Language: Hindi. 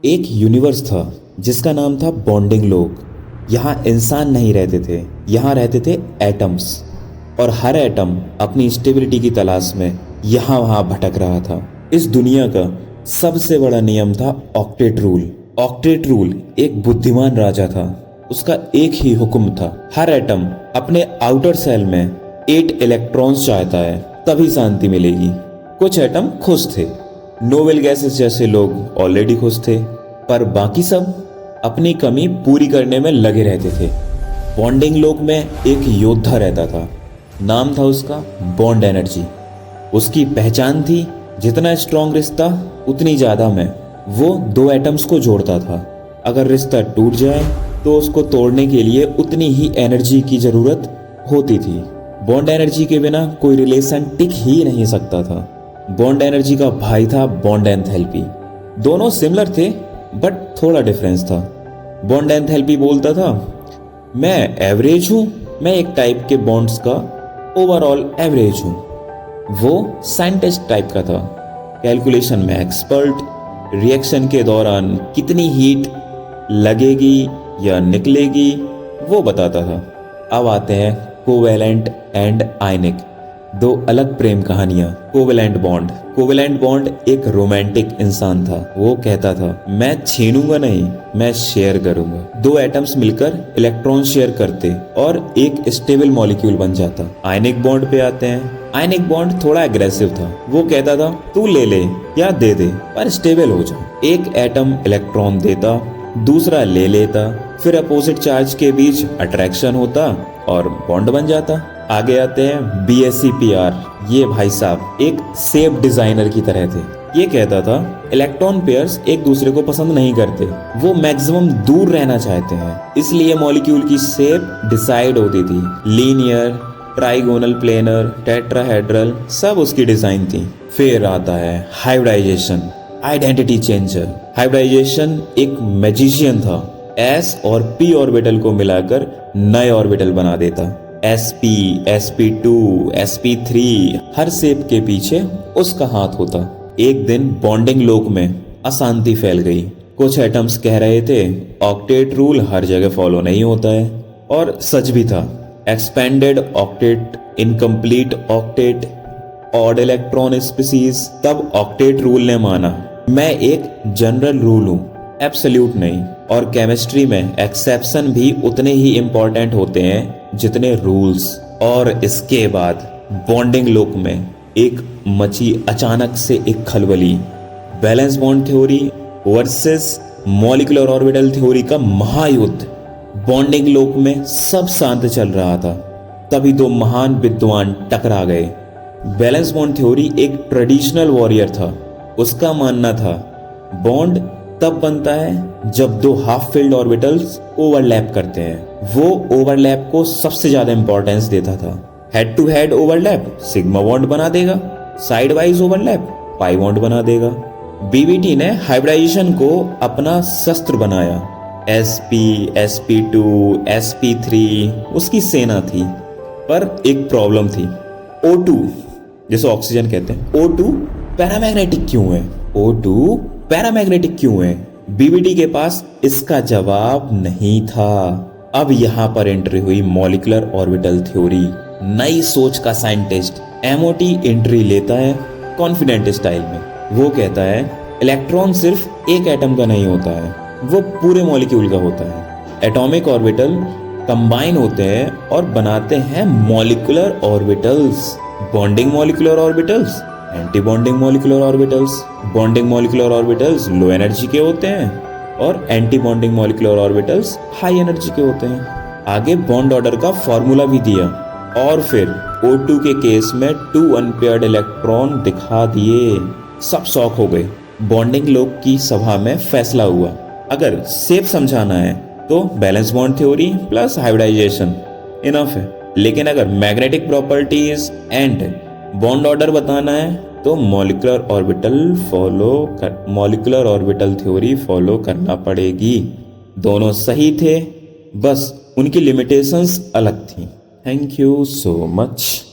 एक यूनिवर्स था जिसका नाम था बॉन्डिंग लोक। यहाँ इंसान नहीं रहते थे, यहाँ रहते थे एटम्स। और हर एटम अपनी स्टेबिलिटी की तलाश में यहाँ वहाँ भटक रहा था। इस दुनिया का सबसे बड़ा नियम था ऑक्टेट रूल। ऑक्टेट रूल एक बुद्धिमान राजा था। उसका एक ही हुक्म था, हर एटम अपने आउटर सेल में 8 इलेक्ट्रॉन्स चाहता है, तभी शांति मिलेगी। कुछ एटम खुश थे, नोबेल गैसेस जैसे लोग ऑलरेडी खुश थे, पर बाकी सब अपनी कमी पूरी करने में लगे रहते थे। बॉन्डिंग लोक में एक योद्धा रहता था, नाम था उसका बॉन्ड एनर्जी। उसकी पहचान थी, जितना स्ट्रॉन्ग रिश्ता उतनी ज़्यादा मैं वो 2 एटम्स को जोड़ता था। अगर रिश्ता टूट जाए तो उसको तोड़ने के लिए उतनी ही एनर्जी की ज़रूरत होती थी। बॉन्ड एनर्जी के बिना कोई रिलेशन टिक ही नहीं सकता था। बॉन्ड एनर्जी का भाई था बॉन्ड एंथैल्पी। दोनों सिमिलर थे बट थोड़ा डिफरेंस था। बॉन्ड एंथैल्पी बोलता था, मैं एवरेज हूँ, मैं एक टाइप के बॉन्ड्स का ओवरऑल एवरेज हूँ। वो साइंटिस्ट टाइप का था, कैलकुलेशन में एक्सपर्ट, रिएक्शन के दौरान कितनी हीट लगेगी या निकलेगी वो बताता था। अब आते हैं कोवेलेंट एंड आयनिक, 2 अलग प्रेम कहानियां। कोवेलेंट बॉन्ड एक रोमांटिक इंसान था। वो कहता था, मैं छीनूंगा नहीं, मैं शेयर करूंगा। 2 एटम्स मिलकर इलेक्ट्रॉन शेयर करते और एक स्टेबल मॉलिक्यूल बन जाता। आयनिक बॉन्ड पे आते हैं। आयनिक बॉन्ड थोड़ा एग्रेसिव था। वो कहता था, तू ले ले या दे दे पर स्टेबल हो जा। एक एटम इलेक्ट्रॉन देता, दूसरा ले लेता, फिर अपोजिट चार्ज के बीच अट्रैक्शन होता और बॉन्ड बन जाता। आगे आते हैं BSEPR। ये भाई साहब एक सेफ डिजाइनर की तरह थे। ये कहता था, इलेक्ट्रॉन पेयर्स एक दूसरे को पसंद नहीं करते, वो मैक्सिमम दूर रहना चाहते हैं, इसलिए मॉलिक्यूल की शेप डिसाइड होती थी। लीनियर, ट्राइगोनल, प्लेनर, टेट्राहेड्रल, सब उसकी डिजाइन थी। फिर आता है हाइब्रिडाइजेशन, आइडेंटिटी चेंजर। हाइब्रिडाइजेशन एक मैजिशियन था, S और P ऑर्बिटल को मिलाकर नए ऑर्बिटल बना देता। SP, SP2, SP3, हर शेप के पीछे उसका हाथ होता। एक दिन बॉन्डिंग लोक में अशांति फैल गई। कुछ एटम्स कह रहे थे, ऑक्टेट रूल हर जगह फॉलो नहीं होता है, और सच भी था। Expanded octet, incomplete octet, odd electron species. तब ऑक्टेट रूल ने माना, मैं एक जनरल रूल हूँ, एब्सोल्यूट नहीं। और केमिस्ट्री में एक्सेप्शन भी उतने ही इम्पोर्टेंट होते हैं जितने रूल्स। और इसके बाद बॉन्डिंग लोक में एक मची अचानक से एक खलबली। Balance bond theory versus molecular orbital theory का महायुद्ध। बॉन्डिंग लोक में सब शांत चल रहा था, तभी 2 महान विद्वान टकरा गए। बैलेंस बॉन्ड थ्योरी एक ट्रेडिशनल वॉरियर था। उसका मानना था, बॉन्ड तब बनता है जब 2 हाफ फिल्ड ऑर्बिटल्स ओवरलैप करते हैं। वो ओवरलैप को सबसे ज्यादा इंपॉर्टेंस देता था। Head to head overlap sigma bond बना देगा, side wise overlap pi bond बना देगा। BBT ने हाइब्रिडाइजेशन को अपना शस्त्र बनाया। SP, SP2, SP3 उसकी सेना थी। पर एक प्रॉब्लम थी, O2 जैसे ऑक्सीजन कहते हैं, O2 पैरामैग्नेटिक क्यों है? O2 पैरामैग्नेटिक क्यों है? BBT के पास इसका जवाब नहीं था। अब यहाँ पर एंट्री हुई मॉलिक्यूलर ऑर्बिटल थ्योरी। नई सोच का साइंटिस्ट MOT एंट्री लेता है कॉन्फिडेंट स्टाइल में। वो कहता है, इलेक्ट्रॉन सिर्फ एक एटम का नहीं होता है, वो पूरे मॉलिक्यूल का होता है। एटॉमिक ऑर्बिटल कंबाइन होते हैं और बनाते हैं molecular orbitals. Bonding molecular orbitals, anti bonding molecular orbitals. Bonding molecular orbitals low energy के होते हैं और anti bonding molecular orbitals high energy के होते हैं। आगे बॉन्ड ऑर्डर का फॉर्मूला भी दिया और फिर O2 के केस में 2 अनपेयर्ड इलेक्ट्रॉन दिखा दिए। सब शॉक हो गए। बॉन्डिंग लोक की सभा में फैसला हुआ, अगर सेफ समझाना है तो valence bond theory plus hybridisation enough है, लेकिन अगर magnetic properties and bond order बताना है तो मॉलिक्यूलर ऑर्बिटल थ्योरी फॉलो करना पड़ेगी। दोनों सही थे, बस उनकी लिमिटेशंस अलग थी। Thank you so much.